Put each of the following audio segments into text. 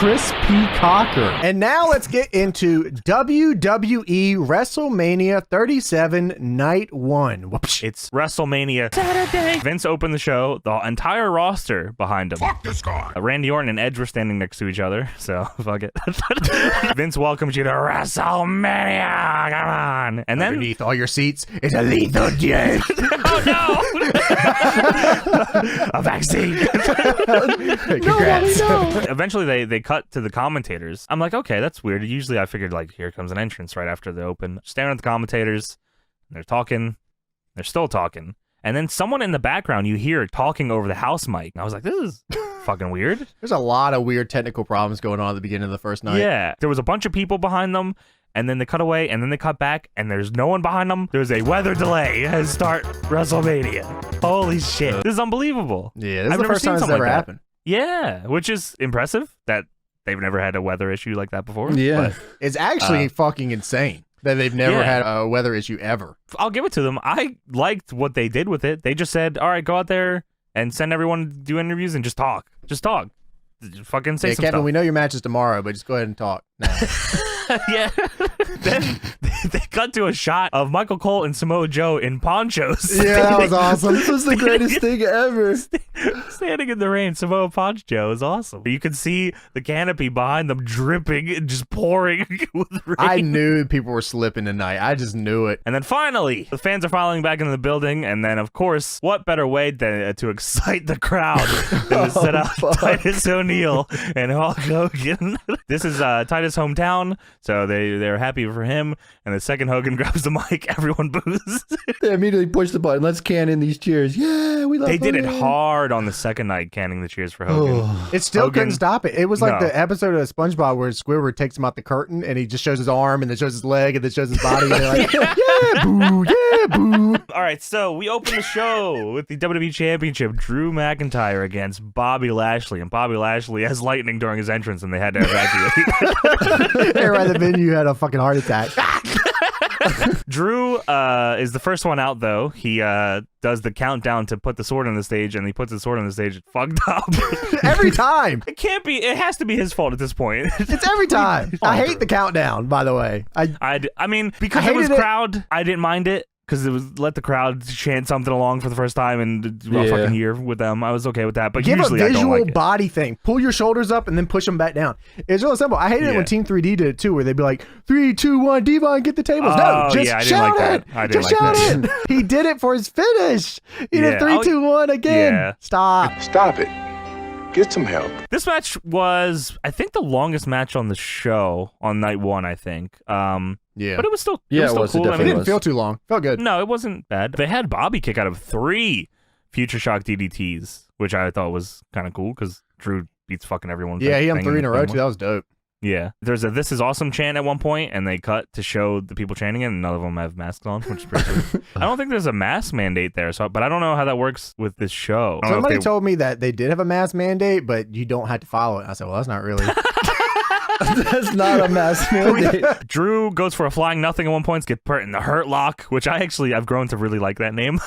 𝗀𝗃𝗁𝗃𝗁. And now let's get into WWE WrestleMania 37 Night 1. It's WrestleMania Saturday. Vince opened the show, the entire roster behind him. Fuck this guy. Randy Orton and Edge were standing next to each other, so fuck it. Vince welcomes you to WrestleMania. Come on. And then underneath all your seats is a lethal jet. oh no! A vaccine. Congrats. No. Eventually they cut to the commentators. I'm like, okay, that's weird. Usually I figured like here comes an entrance right after the open. Staring at the commentators, they're talking, they're still talking. And then someone in the background you hear talking over the house mic. And I was like, this is fucking weird. There's a lot of weird technical problems going on at the beginning of the first night. Yeah. There was a bunch of people behind them, and then they cut away, and then they cut back, and there's no one behind them. There's a weather delay to start WrestleMania. Holy shit. This is unbelievable. Yeah, this is the first time it's ever happened. Yeah, which is impressive that they've never had a weather issue like that before. Yeah. But, it's actually fucking insane that they've never had a weather issue ever. I'll give it to them. I liked what they did with it. They just said, all right, go out there and send everyone to do interviews and just talk. Just talk. Just fucking say some Kevin, stuff. we know your match is tomorrow, but just go ahead and talk now. Yeah. Then they cut to a shot of Michael Cole and Samoa Joe in ponchos. Yeah, that was awesome. This was the greatest thing ever. Standing in the rain, Samoa Poncho is awesome. You can see the canopy behind them dripping and just pouring with rain. I knew people were slipping tonight. I just knew it. And then finally, the fans are filing back into the building. And then, of course, what better way than to excite the crowd than to set out Titus O'Neil and Hulk Hogan. This is Titus' hometown, so they're happy for him. And the second Hogan grabs the mic, everyone boos. They immediately push the button. Let's can in these cheers. Yeah, we love They did it Hogan. hard on the second night, canning the cheers for Hogan. It still Hogan- couldn't stop it. It was like No. the episode of SpongeBob where Squidward takes him out the curtain and he just shows his arm and then shows his leg and then shows his body. And they're like, yeah, boo, yeah, boo. All right, so we open the show with the WWE Championship, Drew McIntyre against Bobby Lashley. And Bobby Lashley has lightning during his entrance and they had to evacuate. Everybody at the venue had a fucking heart attack. Drew is the first one out, though. He does the countdown to put the sword on the stage, and he puts the sword on the stage. It's fucked up. Every time. It can't be. It has to be his fault at this point. It's every time. I hate the countdown, by the way. I mean, because I it was hated it. crowd, I didn't mind it. Because it was let the crowd chant something along for the first time in a fucking year with them. I was okay with that. But Give a usually I don't visual like it. body thing. Pull your shoulders up and then push them back down. It's real simple. I hated it when Team 3D did it too, where they'd be like, 3, 2, 1, Devon, get the tables. No, Oh, just yeah, I didn't shout like it. that. I didn't Just like shout that. it. He did it for his finish. He did Yeah. 3, 2, 1 again. Yeah. Stop. Stop it. Get some help. This match was, I think, the longest match on the show on night one, I think. Yeah. But it was still, Yeah, it was still it cool. I It definitely mean, didn't was. feel too long. Felt good. no, it wasn't bad. They had Bobby kick out of 3 Future Shock DDTs, which I thought was kind of cool because Drew beats fucking everyone. with Yeah, that he on thing 3 in a row the too. That was dope. Yeah. There's a "This is awesome" chant at one point, and they cut to show the people chanting it, and none of them have masks on, which is pretty cool. I don't think there's a mask mandate there, but I don't know how that works with this show. I don't know if Somebody they- told me that they did have a mask mandate, but you don't have to follow it. I said, well, that's not really. That's not a mass mandate. Drew goes for a flying nothing at one point, gets put in the Hurt Lock, which I've grown to really like that name.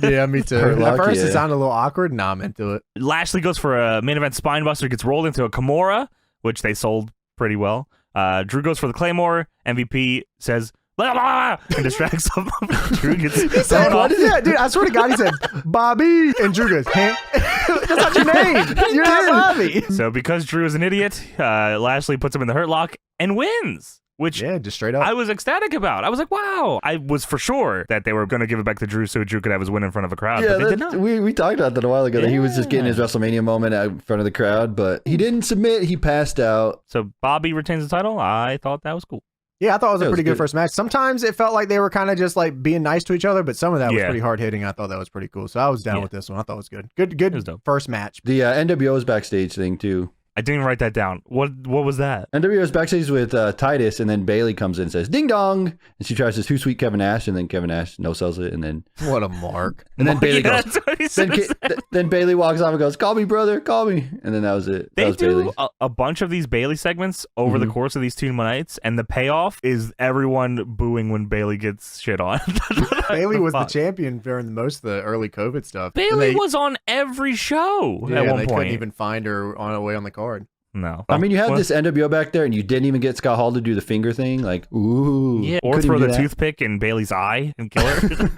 Yeah, me too. Hurt At Lock, first, it yeah. sounded a little awkward. Nah, I'm into it. Lashley goes for a main event spine buster, gets rolled into a Kimura, which they sold pretty well. Drew goes for the Claymore. MVP says, blah, blah, blah, and distracts him. Drew gets thrown off. Yeah, dude, I swear to God, he said, Bobby. And Drew goes, huh? That's not your name. You're not Bobby. So because Drew is an idiot, Lashley puts him in the Hurt Lock and wins, which Yeah, just straight up. I was ecstatic about. I was like, wow. I was for sure that they were going to give it back to Drew so Drew could have his win in front of a crowd, but they did not. We talked about that a while ago, that he was just getting his WrestleMania moment out in front of the crowd, but he didn't submit. He passed out. So Bobby retains the title. I thought that was cool. Yeah, I thought it was a It was pretty good good. first match. Sometimes it felt like they were kind of just like being nice to each other, but some of that was Yeah. pretty hard hitting. I thought that was pretty cool. So I was down Yeah. with this one. I thought it was good. Good was dope. first match. The NWO's backstage thing, too. I didn't even write that down. What was that? NWO's backstage with Titus, and then Bailey comes in and says, ding dong. And she tries to "Who's Sweet Kevin Nash?" And then Kevin Nash no-sells it. And then What a mark. Bailey Yeah, goes, that's what he then, says. then Bailey walks off and goes, call me, brother, call me. And then that was it. That They was do Bailey. a bunch of these Bailey segments over the course of these 2 nights, and the payoff is everyone booing when Bailey gets shit on. Bailey was the Fuck. champion during most of the early COVID stuff. And Bailey they- was on every show yeah, at one they point. couldn't even find her on her way on the card. No. I mean, you had Well, this NWO back there, and you didn't even get Scott Hall to do the finger thing. Like, ooh. Yeah, or couldn't throw even the do that. toothpick in Bailey's eye and kill her.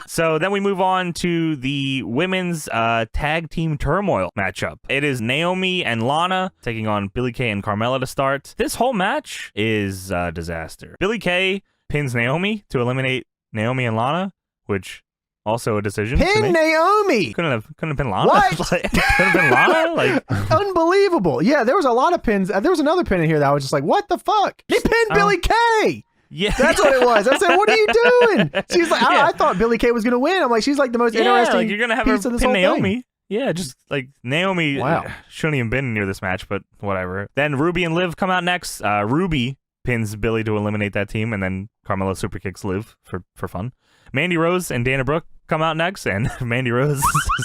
So then we move on to the women's tag team turmoil matchup. It is Naomi and Lana taking on Billie Kay and Carmella to start. This whole match is a disaster. Billie Kay pins Naomi to eliminate Naomi and Lana, which also a decision. to Pin make. Naomi. Couldn't have been Lana. What? Like, couldn't have been Lana. Like, Unbelievable. Yeah, there was a lot of pins. There was another pin in here that I was just like, what the fuck? He pinned Billie Kay. yeah, That's what it was. I said, what are you doing? She's like, I thought Billie Kay was going to win. I'm like, she's like the most interesting like you're gonna have her piece of this pin whole Naomi. thing. Yeah, just like Naomi shouldn't even been near this match, but whatever. Then Ruby and Liv come out next. Ruby pins Billie to eliminate that team, and then Carmella super kicks Liv for fun. Mandy Rose and Dana Brooke come out next, and Mandy Rose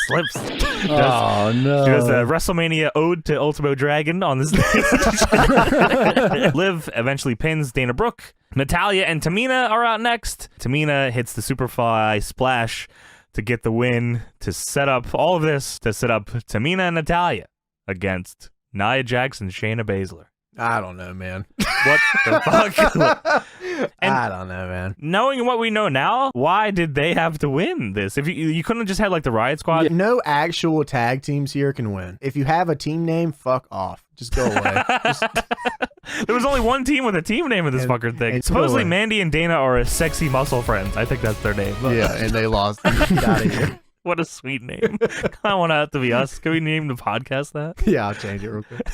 slips. Oh, no. She does a WrestleMania ode to Ultimo Dragon on this stage. Liv eventually pins Dana Brooke. Natalya and Tamina are out next. Tamina hits the Superfly Splash to get the win, to set up all of this, to set up Tamina and Natalya against Nia Jax and Shayna Baszler. I don't know, man. What the fuck? And I don't know, man. knowing what we know now, why did they have to win this? If you couldn't have just had like the Riot Squad? No actual tag teams here can win. If you have a team name, fuck off. Just go away. There was only one team with a team name in this fucker thing. and Supposedly go away. Mandy and Dana are a sexy muscle friends. I think that's their name. Yeah, and they lost. Get out of here. What a sweet name. I want that to be us. Can we name the podcast that? Yeah, I'll change it real quick.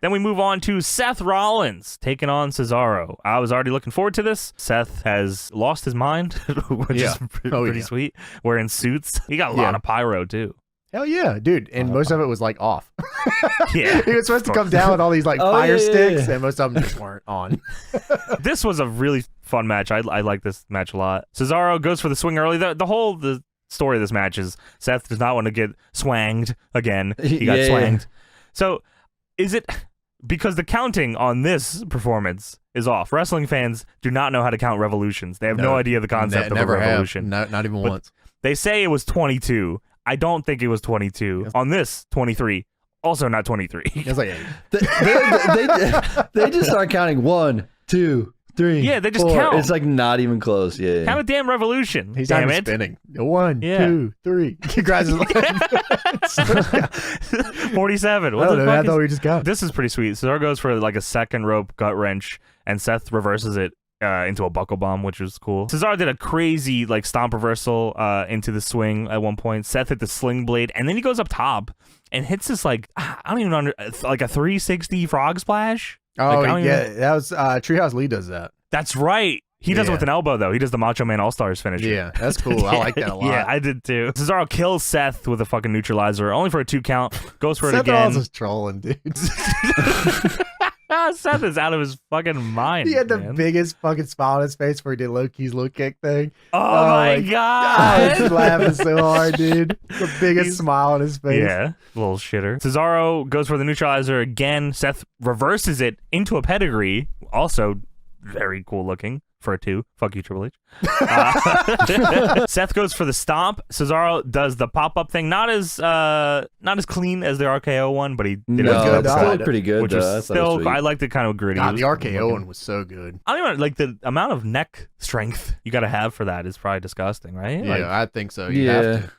Then we move on to Seth Rollins taking on Cesaro. I was already looking forward to this. Seth has lost his mind, which is pretty sweet. Wearing suits. He got a lot of pyro, too. Hell yeah, dude. And most of it was like off. Yeah. He was supposed to come down with all these like fire sticks, and most of them just weren't on. This was a really fun match. I like this match a lot. Cesaro goes for the swing early. The story of this match is Seth does not want to get swanged again. He got swanged. So is it because the counting on this performance is off? Wrestling fans do not know how to count revolutions. They have no idea the concept of a revolution. Not even once. They say it was 22. I don't think it was 22. On this, 23. Also not 23. It's like, They just start counting 1, 2, 3. Yeah, they just 4. count. It's like not even close. Yeah. Count a damn revolution. he's damn not it. even spinning. 1, 2, 3. He grabs his leg. 47. What I don't the know. I fuck thought is... we just got. This is pretty sweet. Cesaro goes for like a second rope gut wrench, and Seth reverses it into a buckle bomb, which was cool. Cesaro did a crazy like stomp reversal into the swing at one point. Seth hit the sling blade, and then he goes up top and hits this like I don't even know, like a 360 frog splash. Oh Like, yeah, that was Treehouse Lee does that. That's right. He does it with an elbow though. He does the Macho Man All Stars finisher. Yeah, that's cool. I like that a lot. Yeah, I did too. Cesaro kills Seth with a fucking neutralizer, only for a 2 count. Goes for it Seth again. Rollins is trolling, dude. Seth is out of his fucking mind. He had the man. biggest fucking smile on his face where he did Loki's low kick thing. Oh my I god. was laughing so hard, dude. The biggest smile on his face. Yeah, little shitter. Cesaro goes for the neutralizer again. Seth reverses it into a pedigree. Also, very cool looking for a 2. Fuck you, Triple H. Seth goes for the stomp. Cesaro does the pop-up thing. Not as clean as the RKO one, but he did it good. It's still pretty good. which though. was still, I liked it kind of gritty. God, It the was RKO looking- one was so good. I don't even like the amount of neck strength you got to have for that is probably disgusting, right? Yeah, Like, I think so. You have to.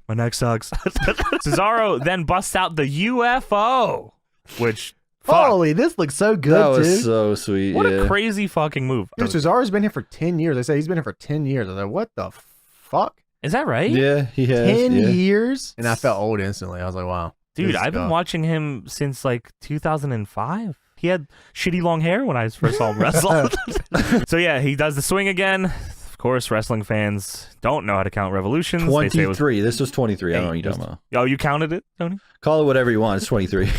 my neck sucks. Cesaro then busts out the UFO, which fuck, Holy, this looks so good, That was dude. so sweet. what yeah. a crazy fucking move. Dude, Cesaro's been here for 10 years. They say he's been here for 10 years. I was like, what the fuck? Is that right? Yeah, he has. 10 yeah. years? And I felt old instantly. I was like, wow. Dude, this I've is been tough. watching him since like 2005. He had shitty long hair when I first saw him wrestle. So yeah, he does the swing again. Of course, wrestling fans don't know how to count revolutions. They say it was 23. This was 23. I don't know what you're Hey, talking about. Oh, you counted it, Tony? Call it whatever you want. It's 23.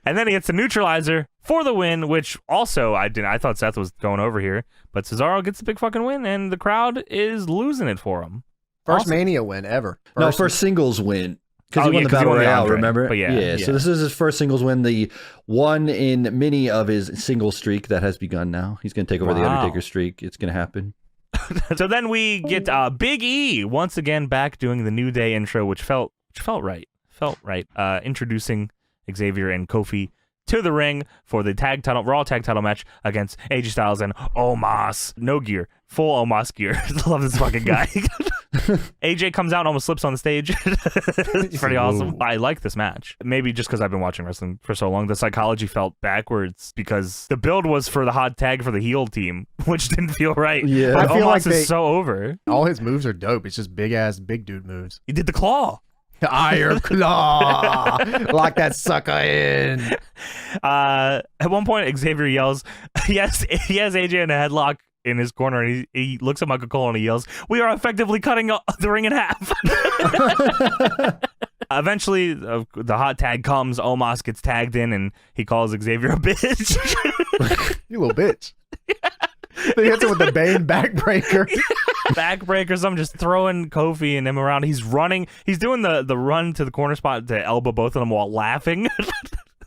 And then he hits a neutralizer for the win, which also I thought Seth was going over here, but Cesaro gets the big fucking win, and the crowd is losing it for him. First Awesome. Mania win ever. No, first singles win. Because Oh, he won yeah, the 'cause he Battle won the Royale, Andre. remember? But yeah. So this is his first singles win, the one in many of his single streak that has begun now. He's going to take over the Wow. Undertaker streak. It's going to happen. So then we get Big E once again back doing the New Day intro, which felt right. felt right. Introducing Xavier and Kofi to the ring for the Raw Tag Title match against AJ Styles and Omos. No gear, full Omos gear. Love this fucking guy. AJ comes out and almost slips on the stage. It's pretty awesome. I like this match. Maybe just because I've been watching wrestling for so long, the psychology felt backwards because the build was for the hot tag for the heel team, which didn't feel right. Yeah. But I feel Omos like is so over. All his moves are dope. It's just big ass, big dude moves. He did the claw. The Iron Claw. Lock that sucker in. At one point, Xavier yells, he has AJ in a headlock in his corner, and he looks at Michael Cole and he yells, "We are effectively cutting the ring in half." Eventually, the hot tag comes. Omos gets tagged in, and he calls Xavier a bitch. You little bitch. They hits him with the Bane backbreaker. Backbreakers. I'm just throwing Kofi and him around. He's running. He's doing the run to the corner spot to elbow both of them while laughing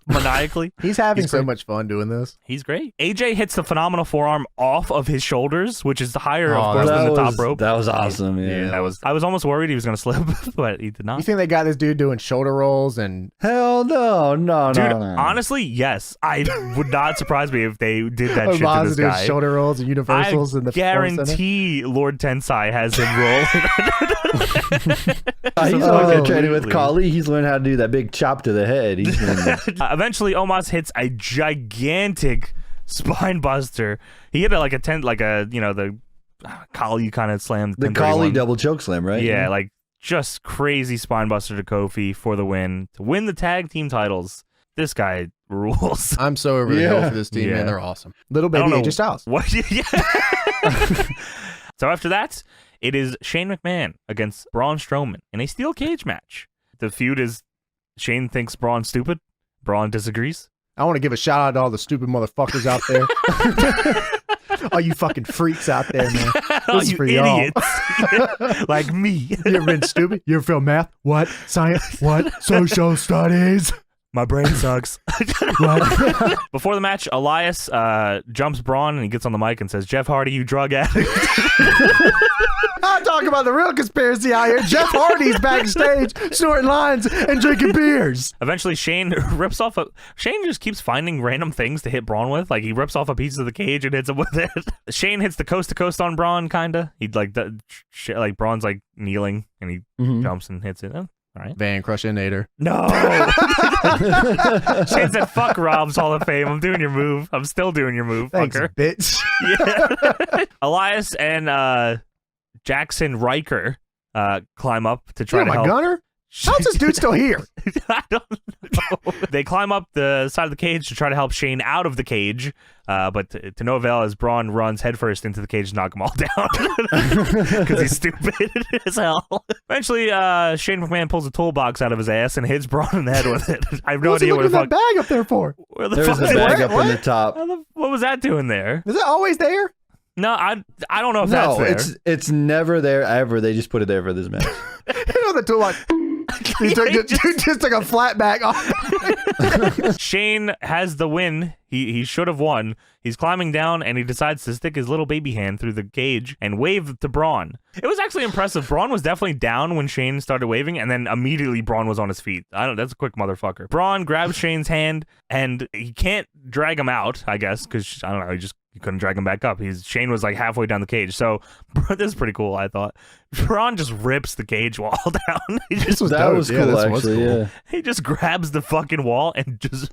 maniacally. He's having so much fun doing this. He's great. AJ hits the phenomenal forearm off of his shoulders, which is higher, of Oh, course, than the top was- rope. That was awesome. Yeah. I was almost worried he was going to slip, but he did You not. think they got this dude doing shoulder rolls and Hell no, no, Dude, no, no. honestly, yes. I would not surprise me if they did that shit to Omos this doing guy. shoulder rolls and universals in the Performance Center? guarantee Lord Tensai has him roll. He's over there Oh, training with absolutely. Kali. He's learned how to do that big chop to the head. He's been, Eventually, Omos hits a gigantic spine buster. He hit it like the Kali kind of slam. the 1031. Kali double choke slam, right? Yeah, like just crazy spine buster to Kofi for the win to win the tag team titles. This guy rules. I'm so over the hill Yeah. for this team, Yeah. man. They're awesome. Little I don't baby know AJ Styles. What? Yeah. So after that, it is Shane McMahon against Braun Strowman in a steel cage match. The feud is Shane thinks Braun's stupid. Braun disagrees. I want to give a shout out to all the stupid motherfuckers out there. All you fucking freaks out there, man. Oh, This is you for y'all. idiots. Like me. You ever been stupid? You ever failed math? What? Science? What? Social studies? My brain sucks. What? Before the match, Elias jumps Braun and he gets on the mic and says, "Jeff Hardy, you drug addict." I'm talking about the real conspiracy out here. Jeff Hardy's backstage snorting lines and drinking beers. Eventually, Shane rips off Shane just keeps finding random things to hit Braun with. Like, he rips off a piece of the cage and hits him with it. Shane hits the coast to coast on Braun, kinda. He'd like Braun's like kneeling and he jumps and hits it. Oh, all right. Van Crushinator. No. Shane said, "Fuck Rob's Hall of Fame. I'm doing your move. I'm still doing your move, Thanks, fucker." bitch. Yeah. Elias and Jackson Riker climb up to try You're to my help. gunner? How's this dude still here? I don't know. They climb up the side of the cage to try to help Shane out of the cage, but to no avail as Braun runs headfirst into the cage to knock them all down because he's stupid as hell. Eventually, Shane McMahon pulls a toolbox out of his ass and hits Braun in the head with it. I have no What's he idea what the looking at fuck. that bag up there for? Where the There's fuck the is bag that? up in the top. What was that doing there? Is it always there? No, I don't know if No, that's there. it's never there ever. They just put it there for this match. You know the toolbox. He just took a flat back off. Shane has the win. He should have won. He's climbing down and he decides to stick his little baby hand through the cage and wave to Braun. It was actually impressive. Braun was definitely down when Shane started waving, and then immediately Braun was on his feet. That's a quick motherfucker. Braun grabs Shane's hand and he can't drag him out, I guess, because I don't know, he couldn't drag him back up. Shane was like halfway down the cage. So this is pretty cool, I thought. Braun just rips the cage wall down. This was That dope. was Yeah, cool, this was actually. cool. Yeah. He just grabs the fucking wall and just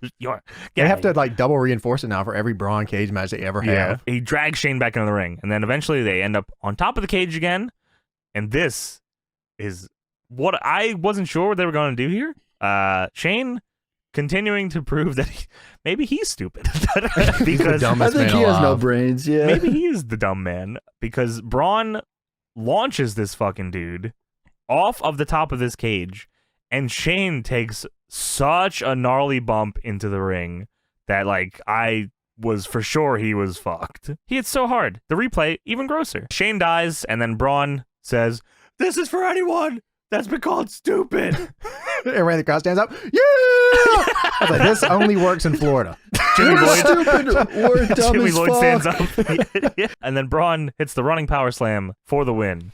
They have to like double reinforce it now for every Braun cage match they ever have. He drags Shane back into the ring, and then eventually they end up on top of the cage again. And this is what I wasn't sure what they were going to do here. Shane continuing to prove that maybe he's stupid because dumb- I Dumbest think man he has no alive. brains. Yeah. maybe he is the dumb man because Braun launches this fucking dude off of the top of this cage, and Shane takes such a gnarly bump into the ring that like I was for sure he was fucked. He hit so hard. The replay even grosser. Shane dies, and then Braun says, "This is for anyone that's been called stupid." Everybody in the crowd stands up. Yeah! I was like, this only works in Florida. Jimmy Lloyd, Stupid. We're dumb Jimmy as Lloyd fuck. stands up. Yeah. And then Braun hits the running power slam for the win.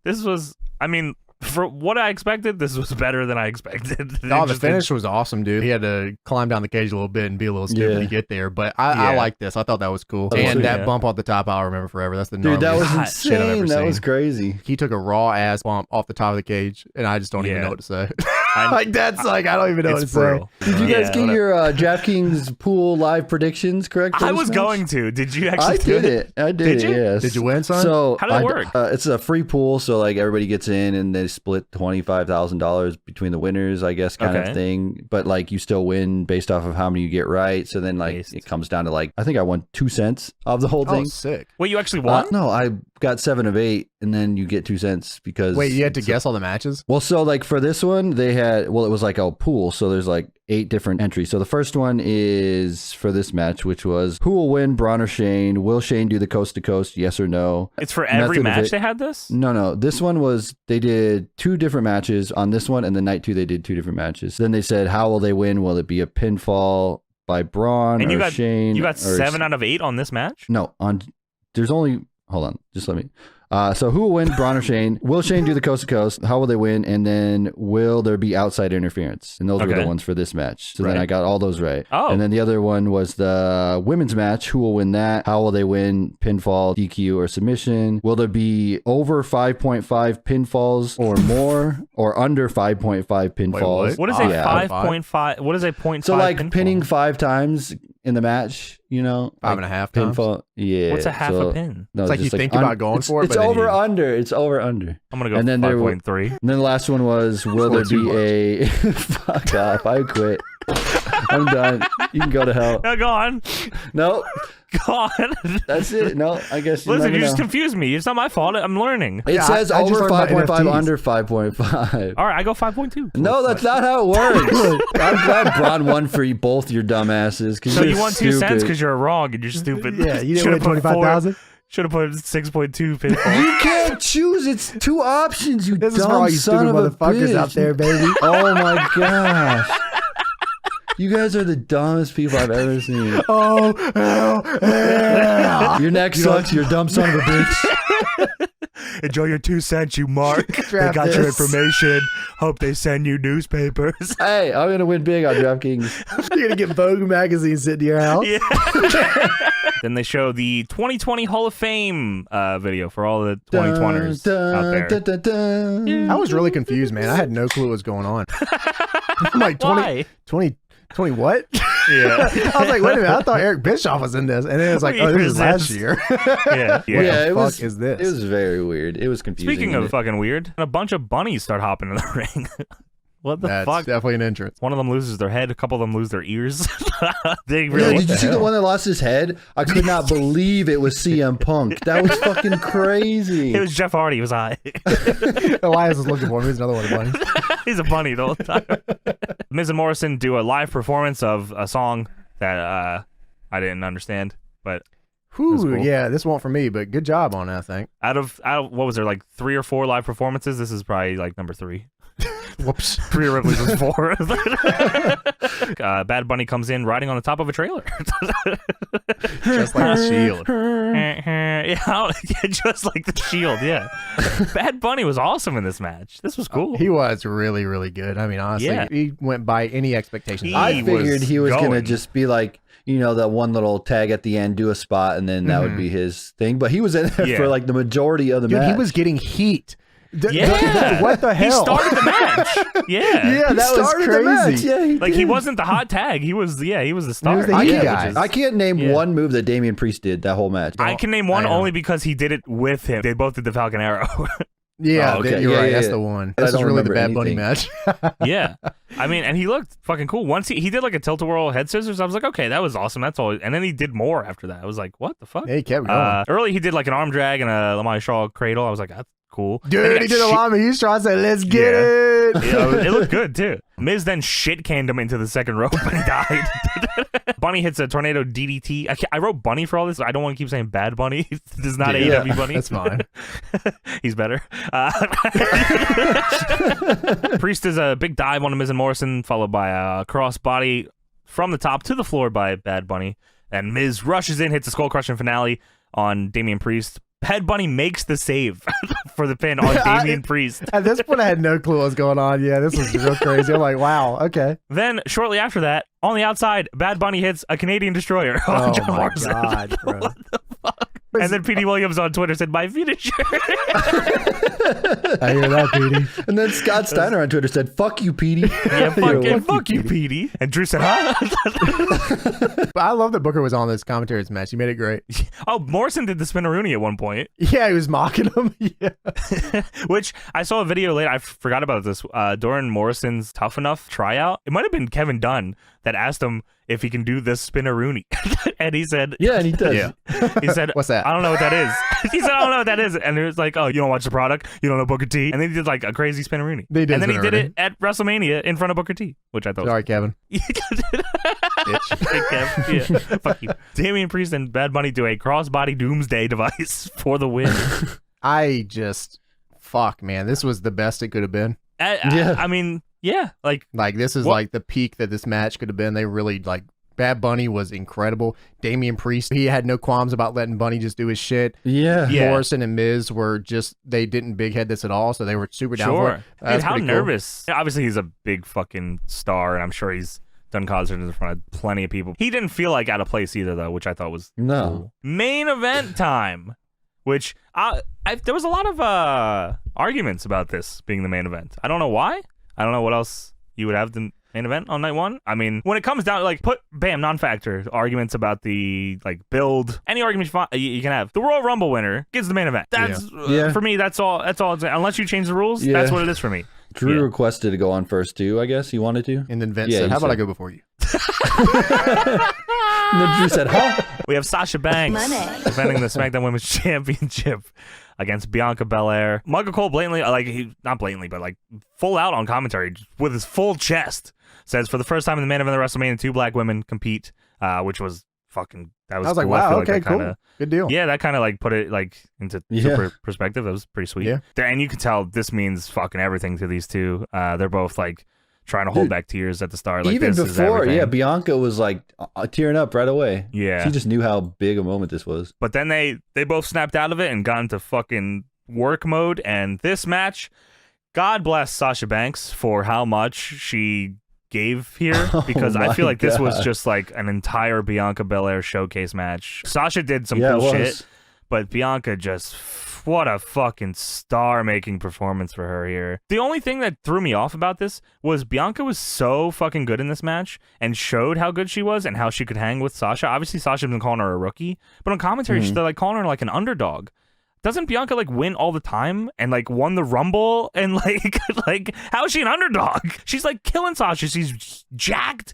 This was, I mean, For what I expected, this was better than I expected. Oh, the finish was awesome, dude. He had to climb down the cage a little bit and be a little stupid to get there, but I like this. I thought that was cool. And that bump off the top, I'll remember forever. That's the dude. That was shit I've ever insane. That seen. was crazy. He took a raw ass bump off the top of the cage, and I just don't even know what to say. Like that's like I don't even know what to say. Did you guys get your DraftKings pool live predictions correct? I was going to. Did you actually? I did it. I did it. Yes. Did you win, son? So how did it work? It's a free pool, so like everybody gets in and they split $25,000 between the winners, I guess, kind of thing. But like you still win based off of how many you get right. So then like it comes down to like I think I won 2 cents of the whole thing. Oh, sick. Wait, you actually won? No, I got 7 of 8, and then you get 2 cents because. Wait, you had to guess all the matches? Well, so like for this one, they had it was like a pool, so there's like 8 different entries. So the first one is for this match, which was who will win, Braun or Shane? Will Shane do the coast to coast? Yes or no? It's for every match they had this? No. This one was they did 2 different matches on this one, and then night 2 they did 2 different matches. Then they said how will they win? Will it be a pinfall by Braun and or Shane? You got 7 out of 8 on this match? No, there's only hold on, just let me. So who will win, Braun or Shane? Will Shane do the coast to coast? How will they win? And then will there be outside interference? And those were the ones for this match. So then I got all those right. Oh. And then the other one was the women's match. Who will win that? How will they win? Pinfall, DQ, or submission? Will there be over 5.5 pinfalls or more, or under 5.5 pinfalls? Wait, what is a 5.5? What is a 0.5? So like pinfall? pinning 5 times in the match, you know, 5.5 pinfall. times? Yeah. What's a half a pin? No, it's like you think about going for it. It's but over under. It's over under. I'm gonna go and then 5.3. And then the last one was will there be a fuck off? I quit. I'm done. You can go to hell. No, go on. No. Go on. That's it. No, I guess you Listen, you just know. confused me. It's not my fault. I'm learning. It says I just over learned about 5.5, NFTs. under 5.5. All right, I go 5.2. No, that's not how it works. I'm glad Braun won for you, both your dumbasses. So you won 2 cents because you're wrong and you're stupid. Yeah, you didn't win 25,000. Should have put 6.2 pinfall. You can't choose. It's 2 options. You This dumb is for all you son stupid of a motherfuckers bitch. out there, baby. Oh my gosh. You guys are the dumbest people I've ever seen. Oh, hell, yeah. Your neck sucks, you dumb son of a bitch. Enjoy your 2 cents, you mark. They Draft got your this. information. Hope they send you newspapers. Hey, I'm going to win big on DraftKings. You're going to get Vogue magazine sent to your house? Yeah. Then they show the 2020 Hall of Fame video for all the 2020ers out there. I was really confused, man. I had no clue what was going on. I'm like, 20 what? Yeah. I was like, wait a minute. I thought Eric Bischoff was in this. And then it's like, oh, this is last year. Yeah. Yeah, it was. Is this? It was very weird. It was confusing. Speaking of fucking weird, a bunch of bunnies start hopping in the ring. What the That's fuck? definitely an entrance. One of them loses their head. A couple of them lose their ears. They Yeah, really. did you see the one that lost his head? I could not believe it was CM Punk. That was fucking crazy. It was Jeff Hardy. He was high. Elias was looking for him. He's another one of the bunnies. He's a bunny the whole time. Miz and Morrison do a live performance of a song that I didn't understand, but Whew, cool. yeah, this won't for me, but good job on that, I think. out of what was there, like 3 or 4 live performances? This is probably like number 3. Whoops. Rhea Ripley's was 4. Bad Bunny comes in riding on the top of a trailer. Just like the Shield. Yeah, just like the Shield, yeah. Bad Bunny was awesome in this match. This was cool. He was really, really good. I mean, honestly, Yeah. he went by any expectations. I figured he was going to going. just be like, you know, that one little tag at the end, do a spot, and then that would be his thing. But he was in there Yeah. for like the majority of the Dude, match. he was getting heat. Yeah. What the hell? He started the match. Yeah. Yeah, that was started the match. crazy. Yeah, Like he did. wasn't the hot tag. He was the star. was the I heat can't, guy. I can't name Yeah. one move that Damian Priest did that whole match. I can name one I know. only because he did it with him. They both did the Falcon Arrow. Yeah, Oh, okay. you're Yeah, right. yeah, That's yeah. the one. I This is don't really the remember Bad Bunny anything. match. Yeah. I mean, and he looked fucking cool. Once he did like a tilt-a-whirl head scissors, I was like, okay, that was awesome. That's all. And then he did more after that. I was like, what the fuck? Yeah, he kept going. Early, he did like an arm drag and a Lamai Shaw cradle. I was like, that's cool. Dude, Then he got did a shit- lot of He's trying to say, let's get Yeah. it. Yeah, it looked good too. Miz then shit canned him into the second rope and he died. Bunny hits a tornado DDT. I wrote Bunny for all this. I don't want to keep saying Bad Bunny. This is not Yeah, AEW Bunny. that's fine. He's better. Priest is a big dive on Miz and Morrison, followed by a crossbody from the top to the floor by Bad Bunny. And Miz rushes in, hits a skull crushing finale on Damian Priest. Bad Bunny makes the save for the pin on Damian Priest. At this point, I had no clue what was going on. Yeah, this was real crazy. I'm like, wow, okay. Then, shortly after that, on the outside, Bad Bunny hits a Canadian destroyer on John Morrison. God, bro. What the fuck? And then Petey Williams on Twitter said, my finisher. I hear that, Petey. And then Scott Steiner on Twitter said, fuck you, Petey. Yeah, fuck you, Petey. And Drew said, huh? But I love that Booker was on this commentary match. He made it great. Oh, Morrison did the spinneroonie at one point. Yeah, he was mocking him. Yeah. Which I saw a video later. I forgot about this. During Morrison's Tough Enough tryout, it might have been Kevin Dunn that asked him if he can do this spinneroonie. And he said, yeah, and he does. Yeah. He said, what's that? I don't know what that is. He said, I don't know what that is. And it was like, oh, you don't watch the product? You don't know Booker T? And then he did like a crazy spinneroonie. And then he did it at WrestleMania in front of Booker T, which I thought Sorry, was Kevin. Hey, Kev. Yeah, fuck you. Damian Priest and Bad Bunny do a crossbody doomsday device for the win. Fuck, man. This was the best it could have been. I mean, yeah. Like this is like the peak that this match could have been. They really, like, Bad Bunny was incredible. Damian Priest, he had no qualms about letting Bunny just do his shit. Yeah. Morrison and Miz were just, they didn't big head this at all, so they were super down for it. Dude, how nervous. Cool. Obviously, he's a big fucking star, and I'm sure he's done concerts in front of plenty of people. He didn't feel like out of place either, though, which I thought was cool. Main event time, which there was a lot of arguments about this being the main event. I don't know why. I don't know what else you would have the main event on night one. I mean, when it comes down to, like, non-factor arguments about the, like, build, any argument you can have. The Royal Rumble winner gets the main event. That's for me, that's all unless you change the rules, that's what it is for me. Drew requested to go on first too, I guess he wanted to. And then Vince said, how about I go before you? And then Drew said, huh? We have Sasha Banks defending the SmackDown Women's Championship against Bianca Belair. Michael Cole blatantly, not blatantly, but like full out on commentary with his full chest, says for the first time in the main event of WrestleMania, 2 black women compete, which was fucking, that was I was cool. like, wow, okay, cool. Kinda, good deal. Yeah, that kind of like put it like into super perspective. That was pretty sweet. Yeah. And you can tell this means fucking everything to these two. They're both like trying to hold back tears at the start. Like, even this before, is Bianca was like tearing up right away. Yeah. She just knew how big a moment this was. But then they both snapped out of it and got into fucking work mode. And this match, God bless Sasha Banks for how much she gave here, because I feel like this was just like an entire Bianca Belair showcase match. Sasha did some cool shit, but Bianca just, what a fucking star-making performance for her here. The only thing that threw me off about this was Bianca was so fucking good in this match and showed how good she was and how she could hang with Sasha. Obviously, Sasha's been calling her a rookie, but on commentary, they're like calling her like an underdog. Doesn't Bianca like win all the time and like won the Rumble and like how is she an underdog? She's like killing Sasha. She's jacked.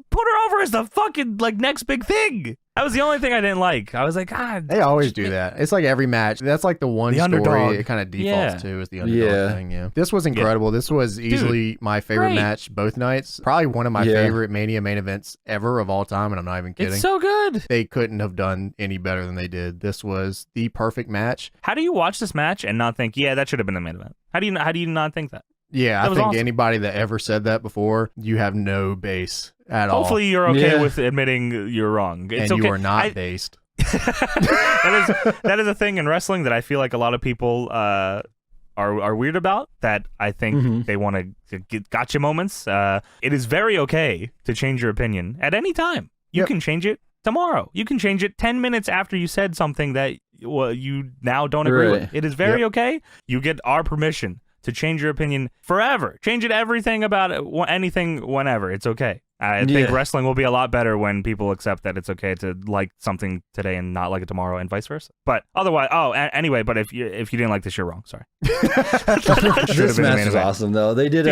Put her over as the fucking like next big thing. That was the only thing I didn't like. I was like, God. They always do that. It's like every match. That's like the one story underdog. It kind of defaults to is the underdog thing. Yeah. This was incredible. This was easily my favorite match both nights. Probably one of my favorite Mania main events ever of all time, and I'm not even kidding. It's so good. They couldn't have done any better than they did. This was the perfect match. How do you watch this match and not think, yeah, that should have been the main event? How do you not think that? Yeah, I think anybody that ever said that before, you have no base at all. Hopefully you're okay with admitting you're wrong. It's and okay. You are not based. that is a thing in wrestling that I feel like a lot of people are weird about, that I think they want to get gotcha moments. It is very okay to change your opinion at any time. You can change it tomorrow. You can change it 10 minutes after you said something that you now don't agree with. It is very okay. You get our permission to change your opinion forever. Change it everything about it, anything, whenever. It's okay. I think wrestling will be a lot better when people accept that it's okay to like something today and not like it tomorrow, and vice versa. But otherwise, anyway, but if you didn't like this, you're wrong. Sorry. This match is awesome, though. They did.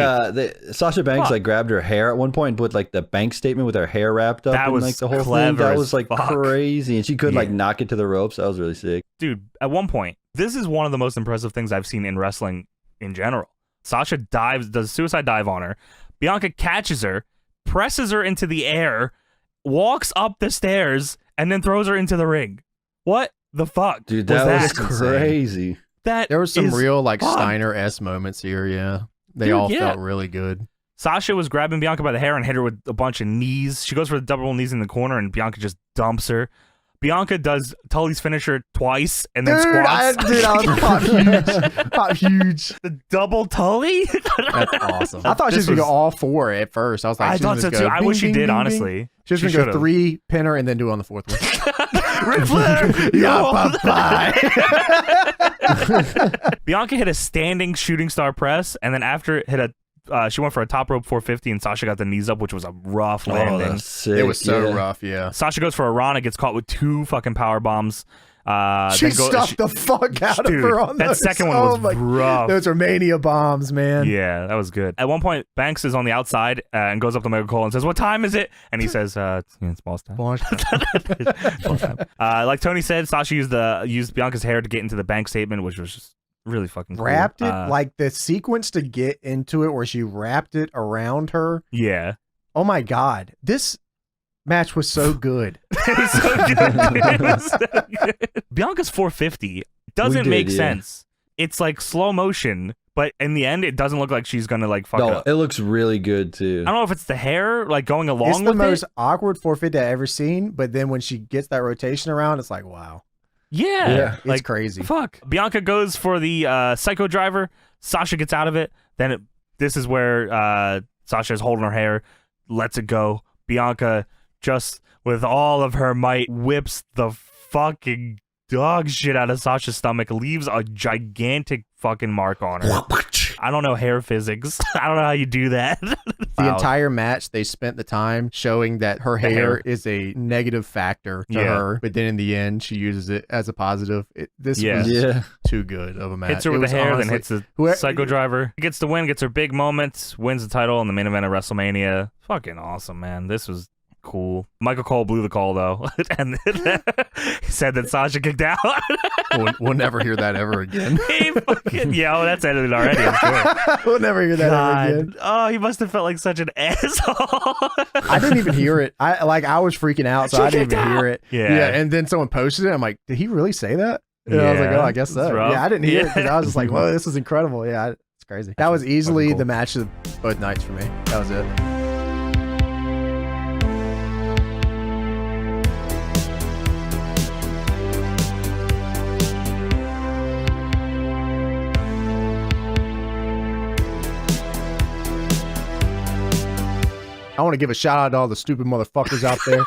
Sasha Banks like grabbed her hair at one point and put like the bank statement with her hair wrapped up. That was like the whole thing. That was like crazy, and she could like knock it to the ropes. That was really sick, dude. At one point, this is one of the most impressive things I've seen in wrestling in general. Sasha does a suicide dive on her. Bianca catches her, presses her into the air, walks up the stairs, and then throws her into the ring. What the fuck? Dude, that was crazy. There was some real like Steiner-esque moments here, yeah. They all felt really good. Sasha was grabbing Bianca by the hair and hit her with a bunch of knees. She goes for the double knees in the corner, and Bianca just dumps her. Bianca does Tully's finisher twice and then squats. I was pop huge. Pop huge. The double Tully? That's awesome. I thought she was going to go all four at first. I was like, I thought so too. I wish she did, honestly. She was going to go 3 pinner and then do it on the 4th one. Ric Flair! Yeah, bye. Bianca hit a standing shooting star press, and then after hit a she went for a top rope 450, and Sasha got the knees up, which was a rough landing. Sick, it was so rough, yeah. Sasha goes for a Rana, gets caught with 2 fucking power bombs. She stuffed the fuck out of her on that those. second one was rough. Those are Mania bombs, man. Yeah, that was good. At one point, Banks is on the outside and goes up to Michael Cole and says, "What time is it?" And he says, "It's boss time." Boss time. Like Tony said, Sasha used Bianca's hair to get into the bank statement, which was just really fucking cool. Wrapped it like the sequence to get into it, where she wrapped it around her. Yeah. Oh my god, this match was so good. It was so good. It was so good. Bianca's 450 doesn't make sense. It's like slow motion, but in the end, it doesn't look like she's gonna like fuck up. It looks really good too. I don't know if it's the hair like going along with it. It's the most awkward 450 I've ever seen, but then when she gets that rotation around, it's like, wow. Yeah, it's like, crazy. Fuck. Bianca goes for the psycho driver. Sasha gets out of it. Then this is where Sasha is holding her hair, lets it go. Bianca just with all of her might whips the fucking dog shit out of Sasha's stomach, leaves a gigantic fucking mark on her. I don't know hair physics. I don't know how you do that. The entire match, they spent the time showing that her hair is a negative factor to her, but then in the end, she uses it as a positive. This was too good of a match. Hits her with the hair, then hits the psycho driver. Gets the win, gets her big moment, wins the title in the main event of WrestleMania. Fucking awesome, man. This was cool. Michael Cole blew the call though, and then he said that Sasha kicked out. We'll never hear that ever again. That's edited already, I'm sure. We'll never hear that ever again. Oh, he must have felt like such an asshole. I didn't even hear it. I was freaking out, so I didn't even hear it. Yeah, and then someone posted it. I'm like, did he really say that? And I was like, oh, I guess so. Yeah, I didn't hear it because I was just like, whoa, this is incredible. Yeah, it's crazy. That was easily the match of both nights for me. That was it. I want to give a shout out to all the stupid motherfuckers out there.